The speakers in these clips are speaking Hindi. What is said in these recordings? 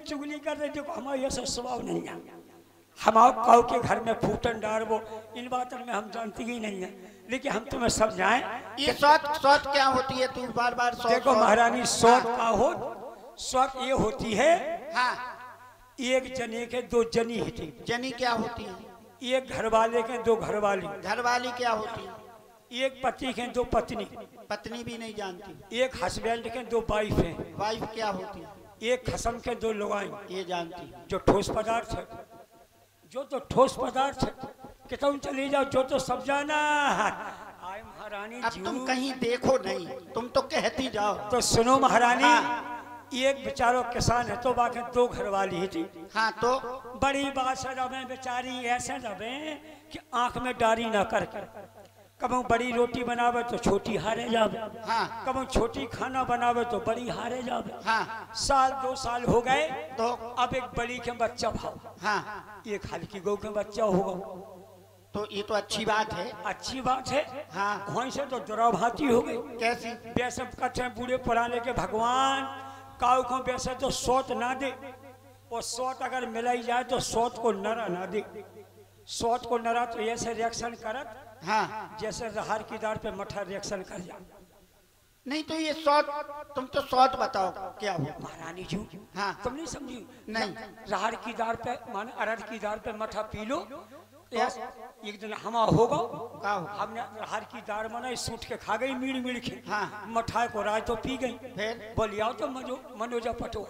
चुगली कर रहे देखो हमारा ये सब स्वभाव नहीं है। हमारे काऊ के घर में फूटन डाल वो इन बातों में हम जानती ही नहीं है, लेकिन हम तुम्हें समझाएं। ये सौत क्या होती है? तू बार बार सौत। देखो महारानी सौत का हो, सौत ये होती है हाँ, एक जने के दो जनी हिटी। जनी क्या होती है? एक घर वाले के दो घरवाली। घरवाली क्या होती है? एक पति के दो पत्नी। पत्नी भी नहीं जानती। एक हस्बैंड के दो वाइफ है। वाइफ क्या होती है? एक खसम के दो लुगाई। ये जानती। जो ठोस पदार्थ है, जो तो ठोस पदार्थ है कि तुम चली जाओ जो तो सब जाना। आए महारानी अब तुम कहीं देखो नहीं, तुम तो कहती जाओ। तो सुनो महारानी। हाँ। एक बेचारो किसान है तो बाकी दो घर वाली थी। हाँ तो बड़ी बात से रवे बेचारी ऐसे रवे कि आंख में डारी ना करके कबू बड़ी रोटी बनावे तो छोटी हारे जावे। हाँ। कबू छोटी खाना बनावे तो बड़ी हारे जावे। हाँ। साल 2 साल हो गए तो अब एक बड़ी के बच्चा भाव। हाँ। एक हल्की गौ के बच्चा होगा तो ये तो अच्छी बात है। अच्छी बात है। हाँ। वहीं से तो दुराभाती हो गई। कैसी? वैसे कहते हैं बूढ़े पुराने के भगवान काऊ को वैसे तो सौत ना दे, और सौत अगर मिलाई जाए तो सौत को नरा ना दे। सौत को नरा तो ऐसे रिएक्शन करत हाँ, जैसे रहार की दार पे मठा रिएक्शन कर जाए। नहीं तो ये सौत, तुम तो सौत बताओ क्या हो? महारानी जी हाँ। तुम नहीं समझी? नहीं। रहार की दार पे माने अरहर की दार पे मठा पी लो। एक दिन हमा होगा का हो? हमने रहार की दार बनाई सूट के खा गई मीड़ मीड़ के। हाँ। मठाए को राय तो पी गई। फिर बोलिया तो मनोजा पटो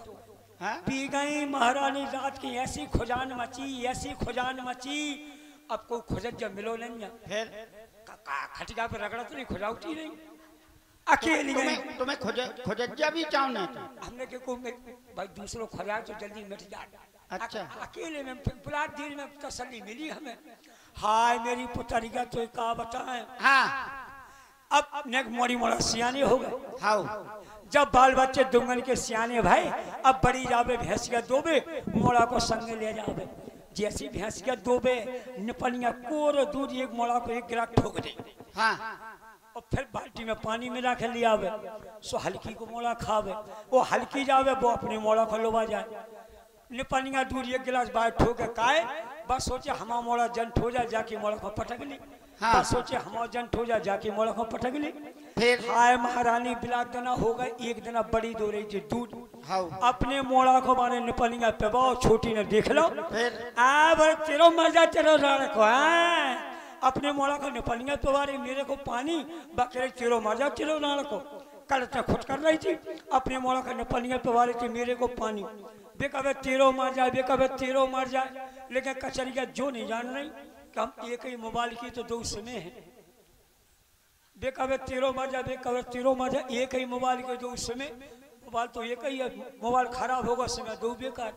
हाँ? पी गई। महारानी रात की ऐसी खुजान मची, ऐसी खुजान मची, अब कोई खुजत जब मिलो नहीं है। फिर खटिया पे रगड़ा तो नहीं, खुजाउटी नहीं, अकेली गई। तुम्हें खुजज्जा भी चाहना था? हमने के को भाई दूसरों खुजाए तो जल्दी मिट जाए। अच्छा। अकेले में बुला देर में तसल्ली मिली हमें। हाय मेरी पुतरिया तो का बताएं। हाँ। अब नेक मोड़ी मोड़ा सियाने हो गए। हाँ। जब बाल बच्चे दुंगन के सियाने भाई, अब बड़ी जावे भैंसिया दोबे मोड़ा को संग ले जावे। जैसी भैंसिया दोबे निपनिया कोर दूध एक मोड़ा को एक गिरा ठोक दे। हाँ। और फिर बाल्टी में पानी मिला के ले आवे, सो हल्की को मोड़ा खावे। वो हल्की जावे वो अपने मोड़ा को लोबा जाए। निपनिया दूध एक गिलास बाहर ठोके काए, बस सोचे हमारा मोड़ा जंट हो जाए जाके मोड़ा को पटक ली। हाँ। बस सोचे हमारा जंट हो जाए जाके मोड़ा को पटक ली। फिर हाय महारानी बिलाक दना हो गए। एक दिन बड़ी दो रही थी दूध। हाँ। अपने मोड़ा को माने निपनिया पे बाओ छोटी ने देख लो। फिर भाई तेरो मजा तेरो को अपने मोड़ा को निपनिया पे बारे मेरे को पानी बकरे तेरो मजा तेरो राण को कल तक खुद कर रही थी। अपने मोड़ा का निपनिया पे बारे थी मेरे को पानी बेकबे तेरो मर जाए, बेकबे तेरो मर जाए। लेकिन कचरिया जो नहीं जान रही कि हम एक ही मोबाइल की तो दो समय है। बेकबे तेरो मर जाए, बेकबे तेरो मर जाए, एक ही मोबाइल के दो समय। मोबाइल तो एक ही है, मोबाइल खराब होगा समय दो बेकार।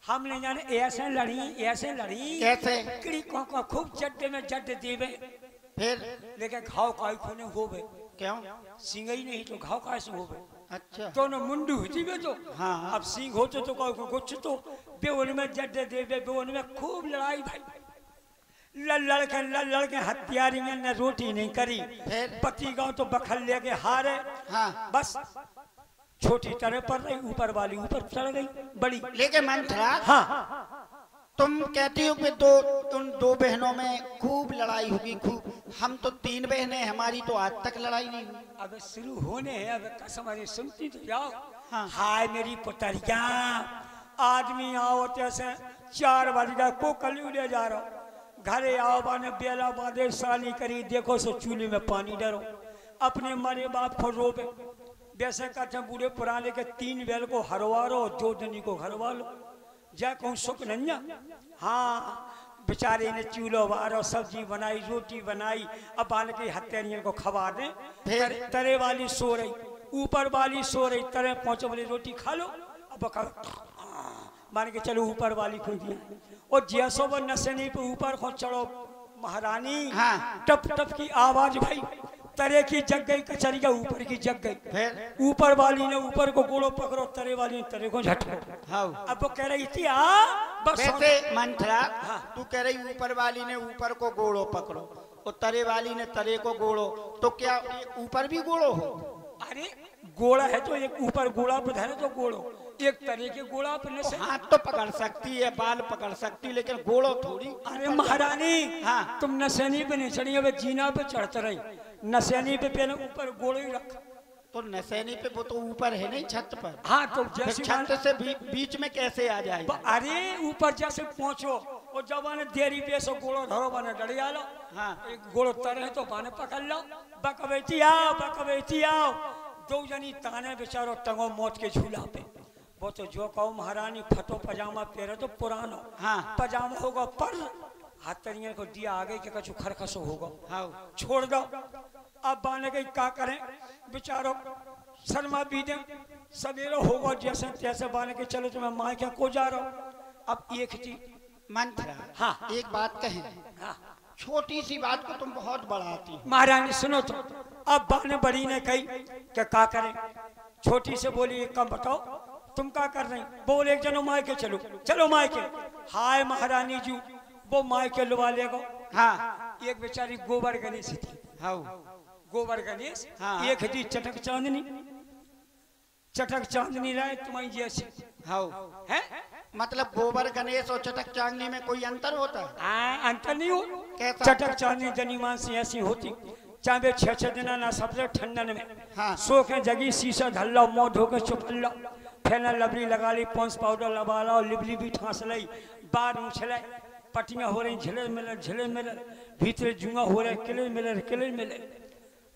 हम नहीं जाने ऐसे लड़ी ऐसे लड़ी कैसे? किड़ी को खूब जड्डे में जड्डे देवे। फिर लेकिन घाव काई खोने हो गए। क्यों? सिंग ही नहीं तो घाव कैसे हो गए? अच्छा। तो न मुंडू हुई बे तो। हाँ। अब सिंह होते तो कुछ तो बे उनमें जड्डे देवे, बे उनमें खूब लड़ाई भाई। लड़ के हथियारी ने रोटी नहीं करी। फिर? पति गाँव तो बखल लेके हारे। हाँ। बस छोटी तरह पर रही, ऊपर वाली ऊपर चढ़ गई बड़ी। लेकिन मंथरा, हाँ। तुम कहती हो कि तुम दो बहनों में खूब लड़ाई होगी खूब। हम तो 3 बहनें, हमारी तो आज तक लड़ाई नहीं हुई। अब शुरू होने हैं, अब कसम अरे सुनती तो जाओ। हाँ। हाय मेरी पुतरिया, आदमी आओ जैसे 4 बजे को कलू ले जा रहा घरे आओ बाने बेला बांधे साली करी देखो सो चूल्हे में पानी डरो। अपने मरे बाप को रोबे। वैसे कहते हैं बूढ़े पुराने के 3 बैल को हरवा लो, 2 दनी को घरवा लो। जा कहूँ सुख नंजा। हाँ बेचारे ने चूल्हो वारो, सब्जी बनाई, रोटी बनाई। अब बाल के हत्यारियों को खवा दे। तरे वाली सो रही, ऊपर वाली सो रही। तरे 5 वाली रोटी खा लो। अब मान के चलो ऊपर वाली खुल दिया। और जैसो वो नशे पे ऊपर को चढ़ो महारानी। हाँ। टप टप की आवाज भाई। तरे की जग गई, कचरिया ऊपर की जग गई। फिर? ऊपर वाली ने ऊपर को गोड़ो पकड़ो, तरे वाली ने तरे को झटको। हाँ। अब वो कह रही थी बस वैसे मंथरा, हाँ। तू कह रही ऊपर वाली ने ऊपर को गोड़ो पकड़ो और तरे वाली ने तरे को गोड़ो, तो क्या ऊपर भी गोड़ो हो? अरे गोड़ा है तो एक ऊपर गोड़ा पर धरे तो गोड़ो, एक तरह के गोड़ा पे नशे। हाथ तो पकड़ सकती है, बाल पकड़ सकती, लेकिन गोड़ो थोड़ी। अरे महारानी, हाँ। तुम नशेनी पे नहीं चढ़ी, अब जीना पे चढ़ते रही। नशेनी पे पहले ऊपर गोड़े ही रख। तो नशेनी पे वो तो ऊपर है नहीं, छत पर। हाँ तो फिर जैसे छत से बीच में कैसे आ जाएगा? अरे ऊपर जैसे पहुंचो और जब आने देरी बेसो गोड़ो धरो बने डरिया लो। हाँ। एक गोड़ो तरे तो बाने पकड़ लो, बकबैती आओ बकबैती आओ। दो जनी ताने बेचारो टंगो मौत के झूला पे। वो तो जो कहो महारानी, फटो पजामा पहरे तो पुरानो। हाँ। पजामा होगा पर हाथ तरिया को दिया आगे के कछु खरखसो होगा। हाँ। छोड़ दो। अब बाने के क्या करें बेचारो, शर्मा बीते सवेरे होगा जैसे तैसे बाने के चलो तो मैं माँ क्या को जा रहा हूँ। अब एक चीज मंत्रा, हाँ। एक बात कहें। हाँ। छोटी सी बात को तुम बहुत बढ़ाती हो। महारानी सुनो तो, अब बाने बड़ी ने कही कि क्या करें। छोटी से बोली एक काम बताओ तुम क्या कर रही। बोल एक जनो माय के चलो, चलो माय के। हाय महारानी जी, वो माय के लुवा लेगो। हाँ। एक बेचारी गोबर गणेश थी। हाँ। गोबर गणेश। हाँ। एक थी चटक चांदनी। चटक चांदनी राय तुम्हारी जैसी। हाँ। है मतलब गोबर गणेश और चटक चांदनी में कोई अंतर होता है? अंतर नहीं हो। कैसा? चटक चांदनी जनीमान से ऐसी होती, चाहे 6 दिन ना सबसे ठंडन में। हाँ। सो के जगी शीशा धल लो, मुंह धो के चुप लो, फेनल लबली लगा ली, पॉन्स पाउडर लगा लो, लिबली भी ठांस ली, बार उछले, पट्टियां हो रही झिले मिले, भीतर जुआ हो रहे किले मिले।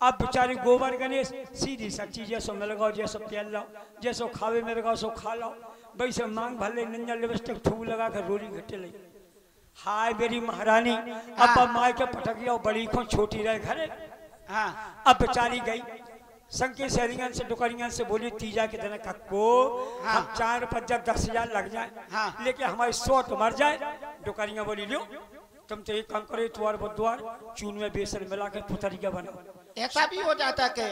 अब बेचारी गोबर गणेश सीधी सच्ची जैसो मिल गो, जैसो पेल लो, जैसो खावे मिल गो सो खा लो। वैसे मांग भले नंजा लिपस्टिक थूक लगा कर रोली घटे ली। हाय मेरी महारानी, अब माय के पटक गया, बड़ी को छोटी रहे घरे। हाँ। अब बेचारी गई संके शहरियन से डुकरियन से बोली तीजा के दिन कक्को। हाँ। हम 4 5 10,000 लग जाए। हाँ। लेकिन हमारी 100 तो मर जाए। डुकरिया बोली लो तुम तो एक काम करो, तुआर बुधवार चून में बेसन मिला के पुतरिया बनाओ। ऐसा भी हो जाता है कि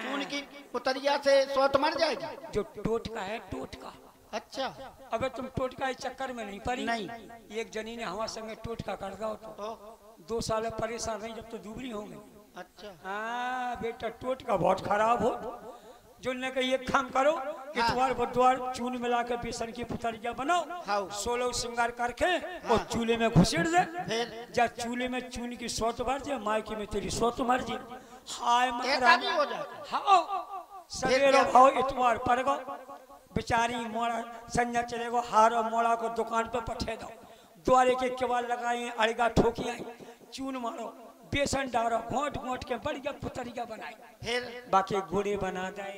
चून की पुतरिया से सोत मर जाएगी? जो टोटका है टोटका। अच्छा। अबे तुम टोटका इस चक्कर में नहीं पड़ी। नहीं। एक जनी ने हमारे संगे टोटका कर दो तो 2 साल परेशान रही, जब तो दूबरी हो गई। अच्छा। हाँ बेटा टोटका बहुत खराब हो। जो ने कहा एक काम करो, इतवार बुधवार चून मिला के बेसन की पुतरिया बनाओ। हाँ। 16 श्रृंगार करके और चूल्हे में घुसेड़ दे। फिर जा चूल्हे में चून की 100 मर जाए, मायके में तेरी 100 मर जाए। हाय ऐसा महाराज भी हो जाता? हाँ। सवेरे भाव इतवार पर गो, बेचारी मोड़ा संजा चले गो, हार और मोड़ा को दुकान पे पठे दो। द्वारे के केवाल लगाए, अड़गा ठोकिया, चून मारो, बेसन डालो, घोट घोट के बढ़िया पुतरिया बनाई। फिर बाकी घोड़े बना दे,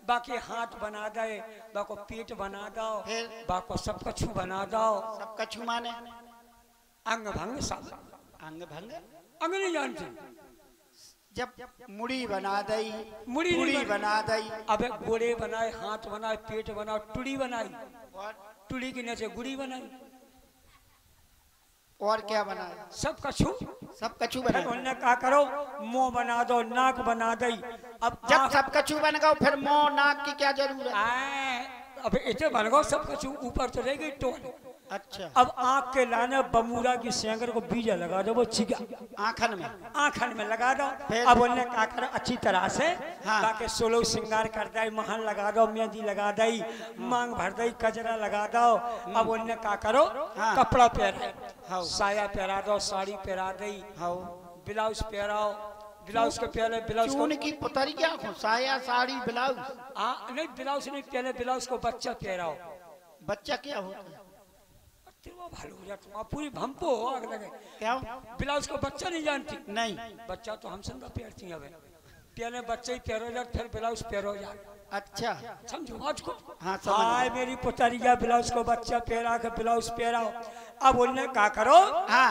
बाकी हाथ बना दे, बाको पेट बना दो, बाको सब कछु बना दो। सब कछु माने? अंग भंग सब। अंग भंग? अंग नहीं जानते। जब मुड़ी बना दई, मुड़ी बना दई। अबे घोड़े बनाए, हाथ बनाए, पेट बनाओ, टुड़ी बनाई, और टुड़ी के नीचे गुड़ी बनाई। और क्या बनाया? सब कछु। सब कछु बना। उन्होंने कहा करो मुंह बना दो, नाक बना दई। अब जब सब कछु बन गया फिर मुंह नाक की क्या जरूरत? अब इतने बन गो सब कछु, ऊपर तो रह गई टोन। अच्छा। अब आँख के लाने बमूरा की सेंगर को बीजा लगा दो, वो चिगा आँखन में? आँखन में लगा दो। अब उन्होंने कहा करो अच्छी तरह से। हाँ। बाकी 16 श्रृंगार कर दे, महल लगा दो, मेहंदी लगा दई, मांग भर दई, कजरा लगा दो। अब उन्होंने कहा करो कपड़ा पहने, साया पहरा दो, साड़ी पहरा दई, ब्लाउज पहराओ, ब्लाउज के पहले ब्लाउज चून की पुतरिया को साया साड़ी ब्लाउज? नहीं ब्लाउज नहीं, पहले ब्लाउज को बच्चा पहराओ। बच्चा क्या होता है? भालो हो जाता पूरी भंपो हो आग लगे। क्या? ब्लाउज को बच्चा नहीं जानती? नहीं। बच्चा तो हम संग पहनती है, पहले बच्चे ही पहरो जाए, फिर ब्लाउज पहरो जाए। अच्छा। समझो बात को? हाँ हाय मेरी पुतरिया, ब्लाउज को बच्चा पहरा के ब्लाउज पहराओ। अब उन्होंने क्या करो, हाँ,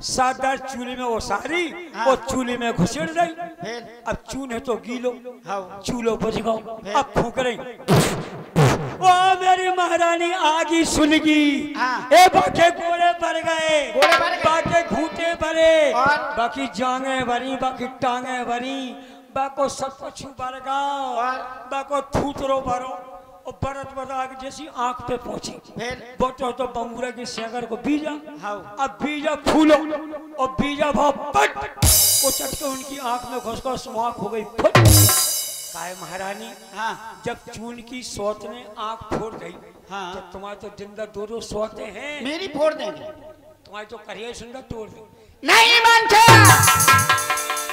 सादा चूल्हे में वो सारी और चूल्हे में घुसेड़ रही। फिर अब चून है तो गीलो, हाँ, चूल्हो बुझ गो। अब फूक रही। ओ मेरी महारानी आगी सुनगी। हाँ। ए बाके गोड़े भर गए, गोड़े भर गए। बाके घूटे भरे, और? बाकी जांगे भरी, बाकी टांगे भरी, बाको सब कुछ भर गाओ, और? बाको थूतरो भरो और बरत बता जैसी आंख पे पहुंची। फिर बोटो तो बमूरा की सेंगर को बीजा। हाँ। अब बीजा फूलो और बीजा भाव पट वो चटके उनकी आंख में घुस कर सुहाग हो गई फट। काय महारानी, हाँ जब चून की सौत ने आंख फोड़ गई, हाँ तो तुम्हारे तो जिंदा दो सौते हैं, मेरी फोड़ देंगे, तुम्हारी तो करियर सुंदर तोड़ दे। नहीं मानता।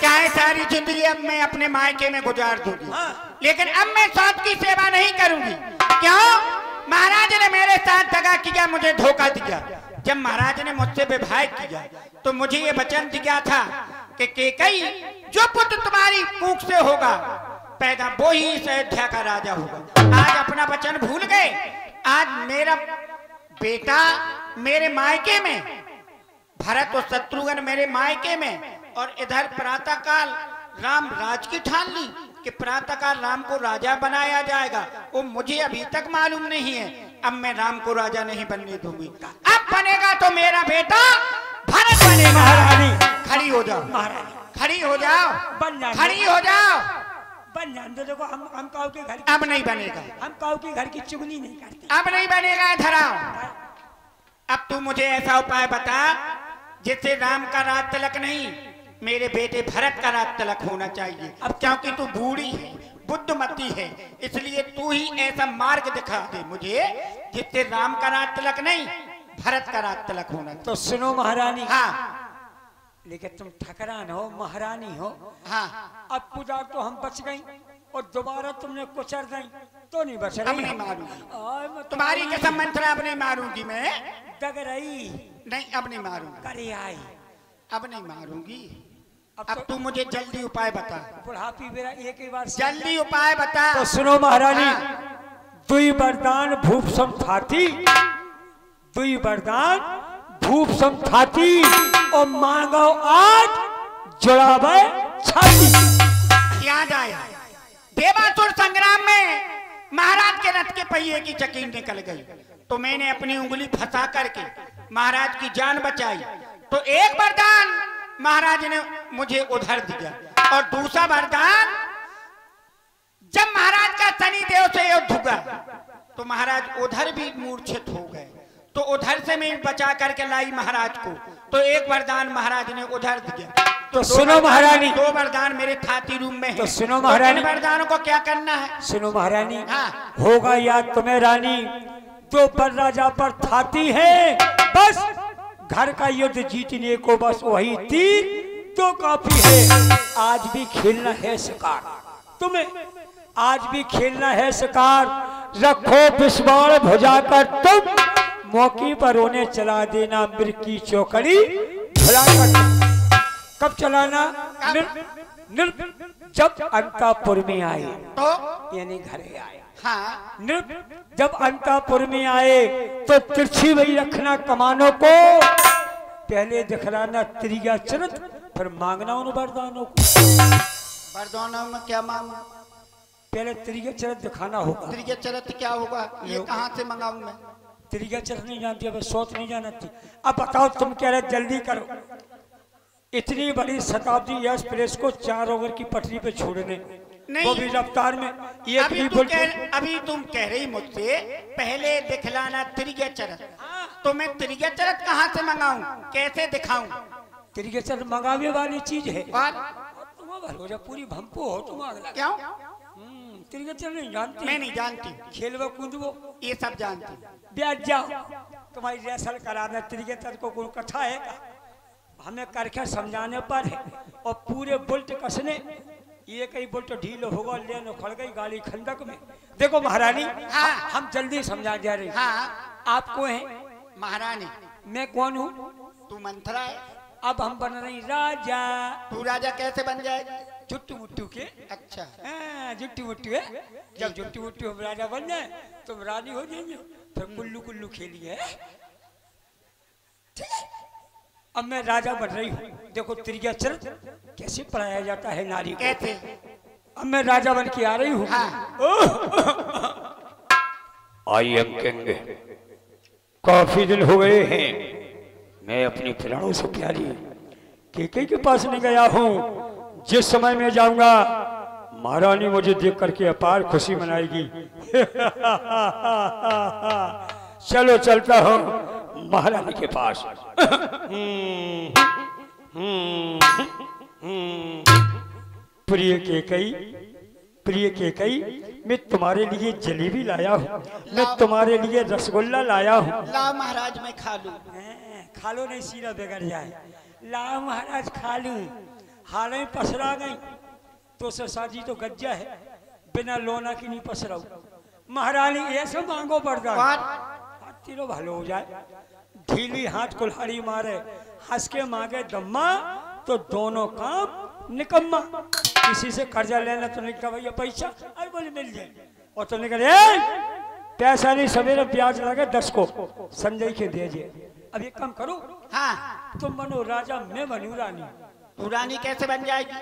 चाहे सारी जिंदगी अब मैं अपने मायके में गुजार दूंगी, हाँ। लेकिन अब मैं साथ की सेवा नहीं करूंगी। क्यों? महाराज ने मेरे साथ दगा किया, मुझे धोखा दिया। जब महाराज ने मुझसे विवाह किया तो मुझे ये वचन दिया था कि केकई जो पुत्र तुम्हारी कुख से होगा पैदा वो ही इस अयोध्या का राजा होगा। आज अपना वचन भूल गए। आज मेरा बेटा मेरे मायके में, भरत और शत्रुघ्न मेरे मायके में, और इधर प्रातः काल राम राज की ठान ली कि प्रातः काल राम को राजा बनाया जाएगा। वो मुझे अभी तक मालूम नहीं है। अब मैं राम को राजा नहीं बनने दूंगी। अब बनेगा तो मेरा बेटा भरत बनेगा। महारानी खड़ी हो जाओ, महारानी, खड़ी हो जाओ, बन जाए, खड़ी हो जाओ। बन जाए। तो देखो हम काऊ के घर, अब नहीं बनेगा, हम काऊ के घर की चुगली नहीं करते। अब नहीं बनेगा। इधर आओ। अब तू मुझे ऐसा उपाय बता जिससे राम का राज तिलक नहीं, मेरे बेटे भरत का राज तिलक होना चाहिए। अब क्योंकि तू बूढ़ी है, बुद्धिमती है, इसलिए तू ही ऐसा मार्ग दिखा दे मुझे जिससे राम का राज तिलक नहीं, भरत का राज तिलक होना चाहिए। तो सुनो महारानी, हाँ लेकिन तुम ठकरान हो, महारानी हो। हाँ, अब पूजा तो हम बच गई और दोबारा तुमने कुचर गई तो नहीं बच रही। अब नहीं मारूंगी, और तुम्हारी कसम मंत्रा अब नहीं मारूंगी मैं। दग रही नहीं, अब नहीं मारूंगी, करे आई। अब नहीं मारूंगी। अब अब तू मुझे जल्दी उपाय बता, बुढ़ापी मेरा एक ही बार जल्दी उपाय बता। तो सुनो महारानी, हाँ। दुई वरदान भूप समथाती, दुई वरदान भूप समथाती, और मांगो आज जुड़ावे छाती। याद आया, देवासुर संग्राम में महाराज के रथ के पहिए की चकीर निकल गई तो मैंने अपनी उंगली फंसा करके महाराज की जान बचाई। तो एक वरदान महाराज ने मुझे उधर दिया, और दूसरा वरदान जब महाराज का शनिदेव से युद्ध हुआ तो महाराज उधर भी मूर्छित हो गए, तो उधर से मैं बचा करके लाई महाराज को। तो एक वरदान महाराज ने उधर दिया। तो सुनो महारानी, दो वरदान मेरे थाती रूम में है। तो सुनो महारानी, इन वरदानों को क्या करना है? सुनो महारानी, हाँ। होगा याद तुम्हें रानी, तो पर राजा पर थाती है, बस घर का युद्ध जीतने को बस वही तीर तो काफी है। आज भी खेलना है शिकार तुम्हें, आज भी खेलना है शिकार। रखो विस्वाण भुजा कर तुम, मौके पर उन्हें चला देना मृग की चौकड़ी भुलाकर। कब चलाना? जब अंतापुर में आए, तो यानी घरे आए। हाँ, जब अंतापुर में आए तो तिरछी वही रखना कमानों को, पहले दिखलाना त्रिया चरित, फिर मांगना उन वरदानों को। वरदानों में क्या मांगू? पहले त्रिया चरित दिखाना होगा। त्रिया चरित क्या होगा? ये कहाँ से मंगाऊं मैं? त्रिया चरित नहीं जानती, अब सोच नहीं जानती। अब बताओ, तुम कह रहे जल्दी करो, इतनी बड़ी शताब्दी एक्सप्रेस को 4 ओवर की पटरी पे छोड़ने, नहीं, वो भी रफ्तार में। ये अभी तुम कह रही मुझसे पहले दिखलाना त्रिया चरित, तो मैं त्रिया चरित कहाँ से मंगाऊं, कैसे दिखाऊं? त्रिया चरित मंगावे वाली चीज है। और तुम हो जा पूरी भंपो हो तुम अगला। क्यों? त्रिया चरित नहीं जानती? मैं नहीं जानती। खेलवो कूदवो ये सब जानती। ब्याज जाओ, तुम्हारी रेसल कराना त्रिया चरित को कोई कथा है का? हमें करके समझाने पर है, और पूरे बुल्ट कसने, ये कई बुल्ट ढील होगा, लेन उखड़ गई गाड़ी खंडक में। देखो महारानी, हाँ। हम जल्दी समझा जा रहे हैं। हाँ, आपको है महारानी। मैं कौन हूँ? तू मंथरा है। अब हम बन रही राजा। तू राजा कैसे बन जाएगा? जुट्टू मुट्टू के। अच्छा, जुट्टू मुट्टू है। जब जुट्टू मुट्टू हम राजा बन जाए तुम रानी हो जाएंगे, फिर कुल्लू कुल्लू खेलिए। ठीक है, अब मैं राजा बन रही हूँ। देखो त्रिया चरित कैसे पढ़ाया जाता है नारी को। कैसे? अब मैं राजा बन के आ रही हूँ। हाँ। I am king. काफी दिन हो गए हैं मैं अपनी प्राणों से प्यारी केके के पास नहीं गया हूँ। जिस समय में जाऊंगा महारानी मुझे देख करके अपार खुशी मनाएगी। चलो चलता हूँ महारानी के पास। प्रिय केकई, प्रिय केकई, मैं तुम्हारे लिए जलेबी लाया हूँ, मैं तुम्हारे लिए रसगुल्ला लाया हूँ। लाओ महाराज मैं खा लूं। खा लो नहीं सीना बिगड़ जाए। लाओ महाराज खा लूं। हालें पसरा गई तो साजी तो गज्जा है, बिना लोना की नहीं पसराऊ। महारानी ऐसे मांगो बरदान तीनों भालो हो जाए। ढीली हाथ कुल्हाड़ी मारे, हंस के मांगे दम्मा तो दोनों काम निकम्मा। किसी से कर्जा लेना तो नहीं भैया पैसा, अरे बोले मिल जाए। और तो निकले पैसा नहीं, सवेरे ब्याज लगे 10 को संजय के दीजिए। अब एक काम करो, हाँ तुम बनो राजा, मैं बनू रानी। तू रानी कैसे बन जाएगी?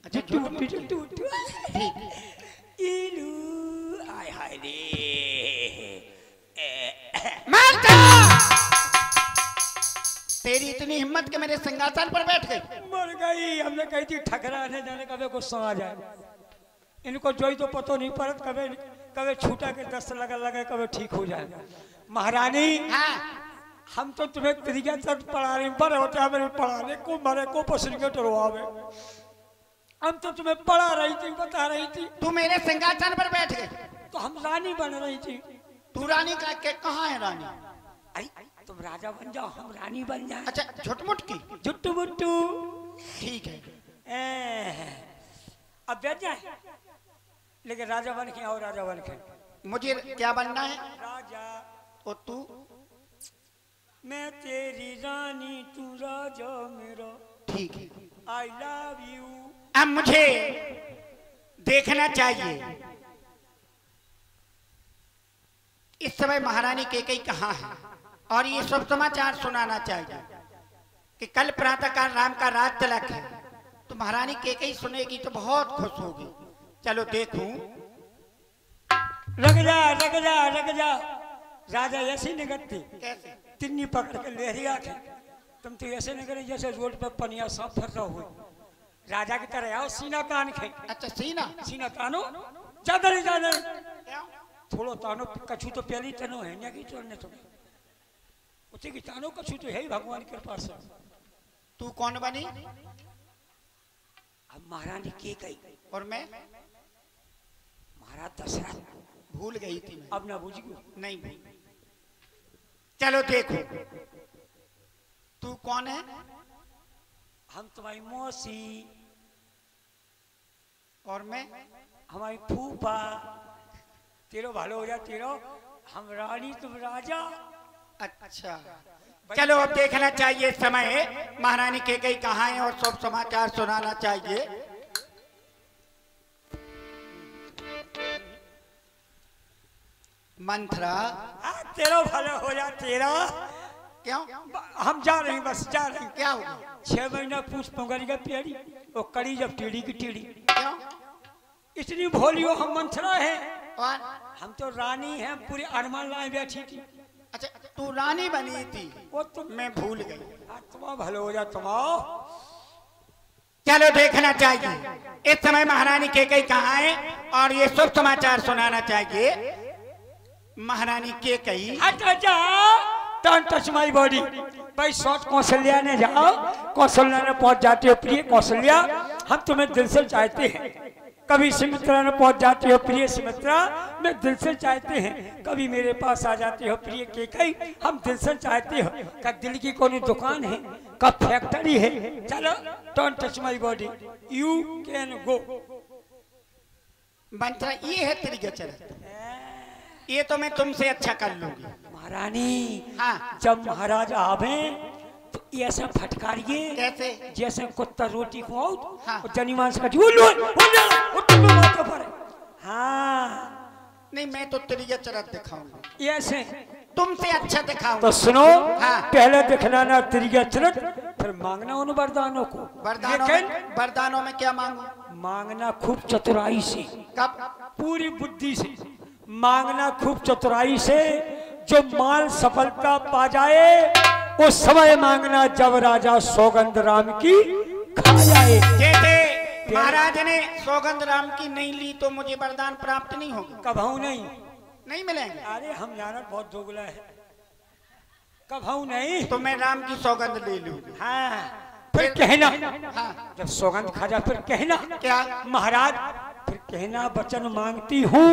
अच्छा आय हाय रे तेरी इतनी हिम्मत के मेरे सिंहासन पर बैठ गई। मर गई। हमने कही थी ठकराने जाने कभी गुस्सा आ जाए। इनको जोई तो पतो नहीं पड़त, कभी कभी छूटा के 10 लगे कभी ठीक हो जाए। महारानी हाँ हम तो तुम्हें तरीका से पढ़ा रहे बड़े होते हमें पढ़ाने को मरे को पसंद टरवावे। हम तो तुम्हें पढ़ा रही थी, बता रही थी। तू मेरे सिंहासन पर बैठ गई तो हम रानी बन रही थी। तू रानी का के कहाँ है रानी? अरे तुम राजा बन जाओ, हम रानी बन जाए। अच्छा झुटमुट की जुट्टू बुट्टू ठीक है। अब बैठ जाए, लेकिन राजा बन के आओ, राजा बन के। मुझे क्या बनना है? राजा। और तू? मैं तेरी रानी, तू राजा मेरा। ठीक है, आई लव यू। अब मुझे देखना चाहिए इस समय महारानी केकई कहाँ है, और ये सब समाचार सुनाना चाहिए कि कल प्रातःकाल राम का राज तिलक है। तो महारानी केकई सुनेगी तो बहुत खुश होगी। चलो देखूं। रग जा रग जा रग जा। राजा ऐसे निकलते, कैसे? तिन्नी पकड़ के लेहरिया थे। तुम तो ऐसे निकले जैसे रोड पर पनिया सांप फंसा हुए। राजा की तरह आओ, सीना तान के। अच्छा सीना सीना तानो, ज्यादा नहीं ज्यादा क्या? थोड़ो तानो। कछु तो पहली तनो है ना कि चोरने तुम्हें उसे की तानो कछु तो है ही भगवान के पास। तू कौन बनी? अब महारानी केकई और मैं महाराज दशरथ। भूल गई थी मैं। अब ना बुझी नहीं भूल। चलो देखो तू कौन है? हम तुम्हारी मौसी। और मैं हमारी फूफा। तेरो भालो हो जा तेरो। हम रानी, तुम राजा। अच्छा चलो अब देखना चाहिए समय महारानी केकई कहाँ है और सब समाचार सुनाना चाहिए। मंथरा तेरो भालो हो जा तेरा। क्यों? हम जा रहे हैं, बस जा रहे हैं। क्या होगा? 6 महीना पूछ पंगरी का प्यारी, वो कड़ी जब टीढ़ी की टीढ़ी। क्यों? इतनी भोली हो, हम मंथरा है। और हम तो रानी हैं, पूरी अरमान लाए बैठी थी। अच्छा तू रानी बनी थी? वो तुम मैं भूल गई। तुम भलो हो जा तुम आओ। चलो देखना चाहिए इस समय महारानी केकई कहाँ है और ये सब समाचार सुनाना चाहिए। महारानी केकई हट जा, डोंट टच माय बॉडी। भाई शॉर्ट कौशल्या ने जाओ, कौशल्या ने पहुंच जाते हो। प्रिय कौशल्या, हम तुम्हें दिल से चाहते हैं। कभी सुमित्रा ने पहुंच जाते हो, प्रिय सुमित्रा मैं दिल से चाहते हैं। कभी मेरे पास आ जाते हो, प्रिय केकई हम दिल से चाहते हो। क्या दिल की कोई दुकान है, कब फैक्ट्री है? चलो don't touch my body, you can go. Manthara ये है तेरी गचर, ये तो मैं तुमसे अच्छा कर लूंगी। महारानी हाँ जब महाराज आवे तो ऐसा फटकारिए कैसे? जैसे कुत्ता रोटी खुआओ। हाँ। जनी मांस का हाँ नहीं मैं तो तेरी गचर दिखाऊंगा, ऐसे तुमसे अच्छा दिखाऊंगा। तो सुनो, हाँ। पहले दिखलाना तिरिया चरत, फिर मांगना उन वरदानों को। वरदानों में क्या मांगू? मांगना खूब चतुराई से। कब? पूरी बुद्धि से मांगना, खूब चतुराई से। जो माल सफलता पा जाए उस समय मांगना जब राजा सौगंध राम की खा जाए। जैसे महाराज ने सौगंध राम की नहीं ली तो मुझे वरदान प्राप्त नहीं होगा? कभाऊ नहीं मिलेंगे। अरे हम जाना बहुत दोगला है, कभाऊ नहीं। तो मैं राम की सौगंध ले लूंगी। हाँ फिर कहना, हाँ। जब सौगंध खा जा फिर कहना क्या? महाराज फिर कहना वचन मांगती हूँ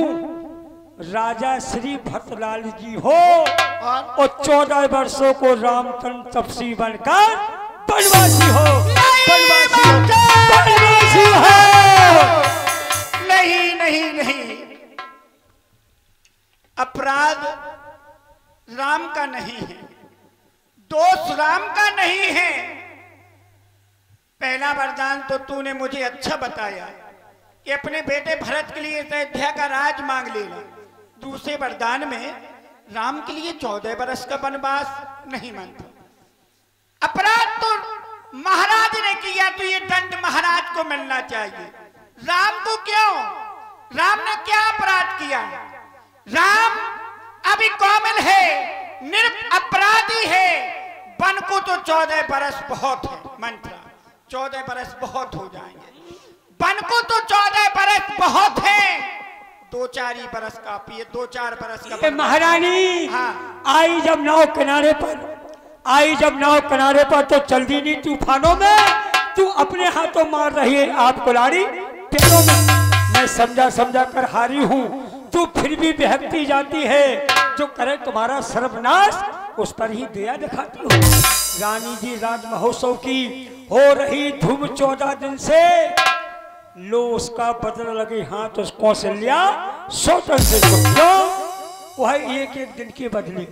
राजा श्री भरतलाल जी हो और 14 वर्षों को रामचंद्र तपसी बनकर बनवासी हो, बनवासी हो। नहीं नहीं नहीं, अपराध राम का नहीं है, दोष राम का नहीं है। पहला वरदान तो तूने मुझे अच्छा बताया कि अपने बेटे भरत के लिए अयोध्या का राज मांग लेना। दूसरे वरदान में राम के लिए 14 वर्ष का वनवास नहीं मांगता। अपराध तो महाराज ने किया तो ये दंड महाराज को मिलना चाहिए। राम को क्यों? राम ने क्या अपराध किया? राम अभी कोमल है, अपराधी है। वन को तो 14 बरस बहुत है, मंत्रा 14 बरस बहुत हो जाएंगे। वन को तो 14 बरस बहुत है, 2-4 बरस काफी है, 2-4 बरस का। महारानी हाँ। आई जब नाव किनारे पर, आई जब नाव किनारे पर तो चल दी नहीं तूफानों में, तू अपने हाथों मार रही है आप कुलाड़ी पेड़ों में। मैं समझा समझा कर हारी हूँ, तू फिर भी बहकती जाती है। जो करे तुम्हारा सर्वनाश उस पर ही दया दिखाती हूँ। रानी जी राज महोत्सव की हो रही धूम 14 दिन से, लो उसका बदला लगे हाथ उस कौशल्या सौतन से। वह एक दिन के बदले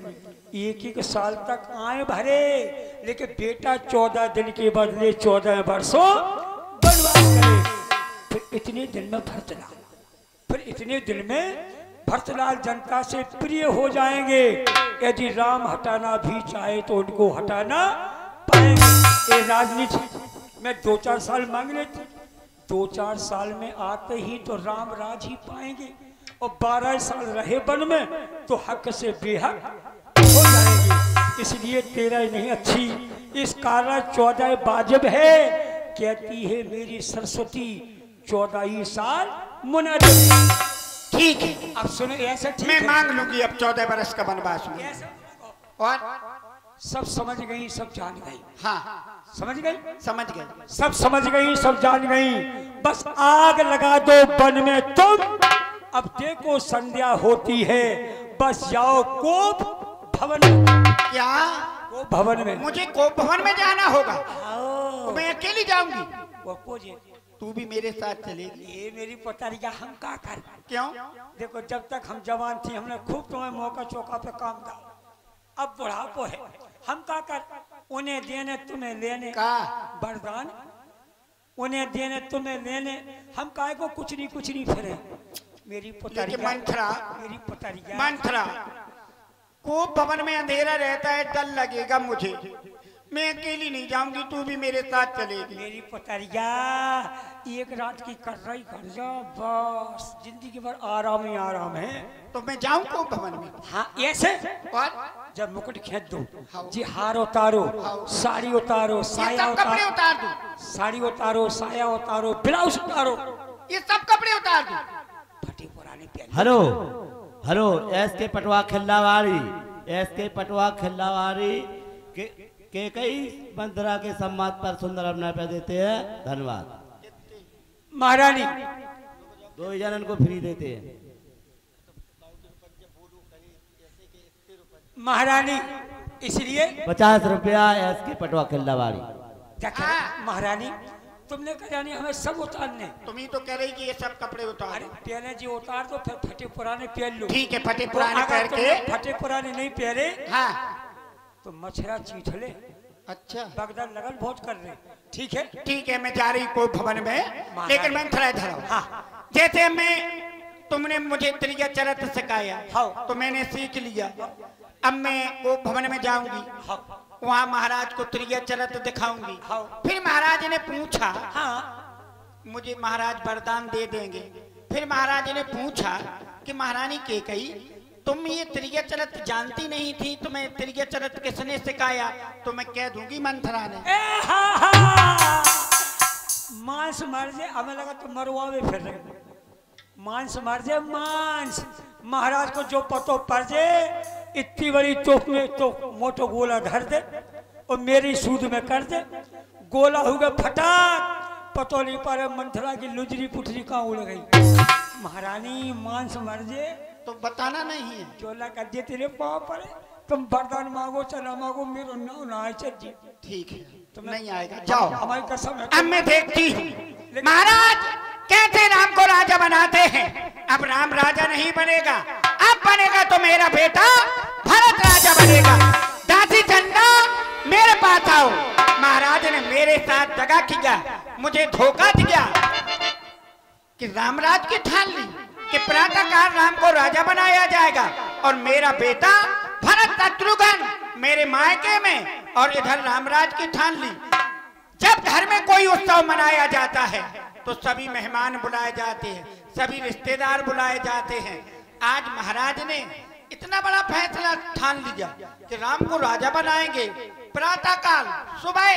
1-1 साल तक आए भरे, लेकिन बेटा 14 दिन के बदले 14 वर्षों बनवास करे। फिर इतने दिन में भरतलाल, फिर इतने दिन में भरतलाल जनता से प्रिय हो जाएंगे। यदि राम हटाना भी चाहे तो उनको हटाना पाएंगे। ये राजनीति में 2-4 साल मांग लेती, 2-4 साल में आते ही तो राम राज ही पाएंगे। और 12 साल रहे वन में तो हक से बेहक हो जाएंगे। इसलिए 13 नहीं अच्छी, इस कारण 14 वाजिब है। कहती है मेरी सरस्वती 14 साल मुनादी। ठीक है, अब सुनो ऐसा ठीक मैं है। मांग लूंगी अब 14 बरस का वनवास में। और सब समझ गई, सब जान गई। हाँ, समझ गई, समझ गए। सब समझ गई, सब जान गई। बस आग लगा दो वन में तुम। अब देखो संध्या होती है, बस जाओ कोप भवन में। क्या? कोप भवन में। मुझे कोप भवन में जाना होगा? आओ। मैं अकेली जाऊंगी? वो जी तू भी मेरे साथ चलेगी? ये मेरी पतारिया हम का कर। क्यों? देखो जब तक हम जवान थी हमने खूब तुम्हें मौका चौका पे काम था। अब बुढ़ापो है, हम का कर। उन्हें देने तुम्हें लेने का वरदान, उन्हें देने तुम्हें लेने, हम काहे को कुछ नहीं फिरे। मेरी लेकिन मंथरा, मेरी पतारिया मंथरा, कोप भवन में अंधेरा रहता है, डर लगेगा मुझे। मैं अकेली नहीं जाऊंगी, तू भी मेरे साथ चलेगी। मेरी पतारिया एक रात की कर रही कर जा, बस जिंदगी भर आराम ही आराम है। तो मैं जाऊं कोप भवन में? हाँ ऐसे। और जब मुकुट खींच दो जी, हार उतारो, साड़ी उतारो, साया कपड़े उतारो, उतार दूं? साड़ी उतारो, साया उतारो, ब्लाउज उतारो, ये सब कपड़े उतार दूं? फटी पुरानी पहन। Hello hello, SK Patwa Khillawadi, SK Patwa Khillawadi के कई मंत्रा के सम्मान पर सुंदर अभिनय पे देते हैं। धन्यवाद। महारानी 2 जनन को फ्री देते हैं। महारानी इसलिए 50 रुपया SK पटवा खिल्लावाड़ी। महारानी तुमने कहा नहीं हमें सब उतारने। तुम ही तो कह रही कि ये सब कपड़े उतार। अरे पहले जी उतार दो, फिर फटे पुराने पहन लो। ठीक है, फटे पुराने पहन के। फटे पुराने नहीं पहने हाँ तो मछरा चीठ ले। अच्छा, बगदाद लगन बहुत कर रहे। ठीक है, ठीक है, मैं जा रही कोप भवन में, लेकिन मंथरा इधर आओ। हाँ। जैसे मैं, तुमने मुझे त्रिया चरत सिखाया, हाँ। तो मैंने सीख लिया। अब मैं कोप भवन में जाऊंगी, हाँ। वहाँ महाराज को त्रिया चरत दिखाऊंगी। हाँ। फिर महाराज ने पूछा, हाँ मुझे महाराज वरदान दे देंगे। फिर महाराज ने पूछा कि महारानी के कही तुम ये त्रिया चरत जानती नहीं थी, तुम्हें त्रिया चरत किसने सिखाया? तो मैं कह दूंगी मंथरा ने। मांस मार जे, हमें लगा तो मरवावे फिर रहे। मांस मार जे, मांस। महाराज को जो पतो पड़ जे, इतनी बड़ी तोप में तो मोटो गोला धर दे और मेरी सूद में कर दे। गोला हो गया फटाक, पतो नहीं पर मंथरा की लुजरी पुटरी कहाँ उड़ गई। महारानी मांस मर जे तो बताना नहीं है। चोला कर दे तेरे पाँव पर, तुम वरदान मांगो चला मांगो, मेरा नाव ना आए चल जी। ठीक है, तुम्हें नहीं आएगा, जाओ। हमारी कसम है। अब मैं देखती हूँ महाराज कैसे राम को राजा बनाते हैं। अब राम राजा नहीं बनेगा, अब बनेगा तो मेरा बेटा भरत राजा बनेगा। दासी चंदा मेरे पास आओ। महाराज ने मेरे साथ दगा किया, मुझे धोखा दिया कि रामराज की ठान ली कि प्रातःकाल राम को राजा बनाया जाएगा और मेरा बेटा भरत शत्रुघ्न मेरे मायके में, और इधर रामराज की ठान ली। जब घर में कोई उत्सव मनाया जाता है तो सभी मेहमान बुलाए जाते हैं, सभी रिश्तेदार बुलाए जाते हैं। आज महाराज ने इतना बड़ा फैसला ठान लिया कि राम को राजा बनाएंगे प्रातःकाल सुबह।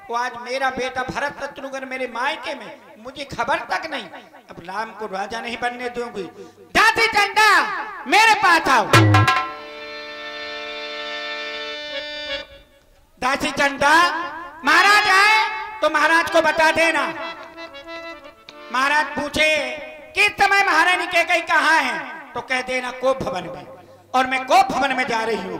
वो आज मेरा बेटा भरत शत्रुघ्न मेरे मायके में, मुझे खबर तक नहीं। अब राम को राजा नहीं बनने दूंगी। दासी चंदा मेरे पास आओ। दासी चंदा महाराज आए तो महाराज को बता देना। महाराज पूछे किस समय महारानी कैकेयी कहाँ है तो कह देना कोप भवन में, और मैं कोप भवन में जा रही हूँ।